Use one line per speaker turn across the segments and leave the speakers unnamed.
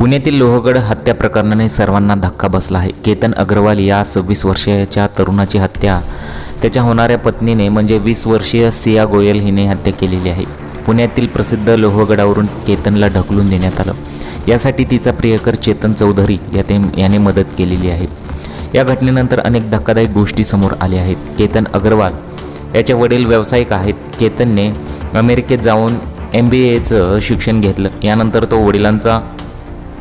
पुण्यातील लोहगड हत्या प्रकरणाने सर्वांना धक्का बसला आहे। केतन अग्रवाल या 26 वर्षाच्या तरुणाची हत्या त्याच्या होणाऱ्या पत्नीने म्हणजे 20 वर्षीय सिया गोयल हिने हत्या केलेली आहे। पुण्यातील प्रसिद्ध लोहगडावरून केतनला ढकलून देण्यात आलं। यासाठी तिचा प्रियकर चेतन चौधरी याने मदत केलेली आहे। या घटनेनंतर अनेक धक्कादायक गोष्टी समोर आल्या आहेत। केतन अग्रवाल याचे वडील व्यावसायिक आहेत। केतनने अमेरिकेत जाऊन MBAचं शिक्षण घेतलं। यानंतर तो वडिलांचा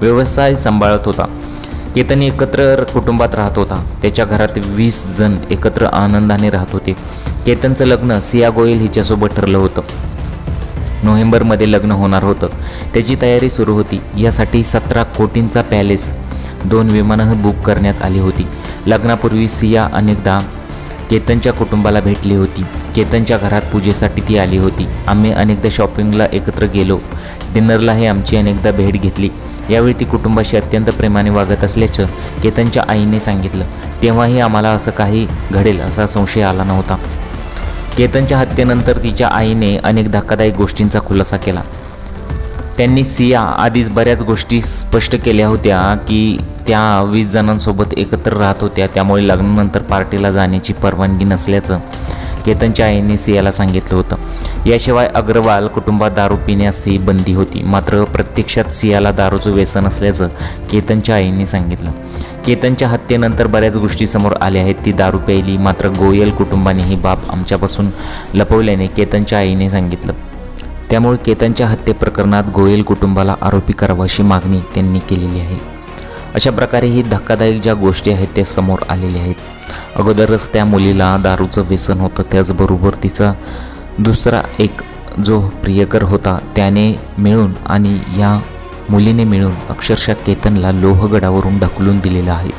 व्यवसाय सांभाळत होता। केतन एकत्र कुटुंबात राहत होता। त्याच्या घरात 20 जण एकत्र आनंदाने राहत होते। केतनचं लग्न सिया गोयल हिच्यासोबत ठरलं होतं। नोव्हेंबरमध्ये लग्न होणार होतं। त्याची तयारी सुरू होती। यासाठी 17 कोटींचा पॅलेस, 2 विमानं बुक करण्यात आली होती। लग्नापूर्वी सिया अनेकदा केतनच्या कुटुंबाला भेटली होती। केतनच्या घरात पूजेसाठी ती आली होती। आम्ही अनेकदा शॉपिंगला एकत्र गेलो। डिनरलाही आमची अनेकदा भेट घेतली। यावेळी ती कुटुंबाशी अत्यंत प्रेमाने वागत असल्याचं केतनच्या आईने सांगितलं। तेव्हाही आम्हाला असं काही घडेल असा संशय आला नव्हता। केतनच्या हत्येनंतर तिच्या आईने अनेक धक्कादायक गोष्टींचा खुलासा केला। त्यांनी सिया आधीच बऱ्याच गोष्टी स्पष्ट केल्या होत्या की त्या 20 जणांसोबत एकत्र राहत होत्या, त्यामुळे लग्नानंतर पार्टीला जाण्याची परवानगी नसल्याचं केतनच्या आईने सियाला सांगितलं होतं। याशिवाय अग्रवाल कुटुंबात दारू पिण्यासही बंदी होती। मात्र प्रत्यक्षात सियाला दारूचं व्यसन असल्याचं केतनच्या आईने सांगितलं। केतनच्या हत्येनंतर बऱ्याच गोष्टी समोर आल्या आहेत। ती दारू प्यायली, मात्र गोयल कुटुंबाने ही बाब आमच्यापासून लपवल्याने केतनच्या आईने सांगितलं। त्यामुळे केतनच्या हत्ये प्रकरणात गोयल कुटुंबाला आरोपी करावं अशी मागणी त्यांनी केलेली आहे। अशा प्रकारे ही धक्कादायक ज्या गोष्टी आहेत त्या समोर आलेल्या आहेत। अगोदरच त्या मुलीला दारूचं व्यसन होतं, त्याचबरोबर तिचा दुसरा एक जो प्रियकर होता त्याने मिळून आणि या मुलीने मिळून अक्षरशः केतनला लोहगडावरून ढकलून दिलेलं आहे।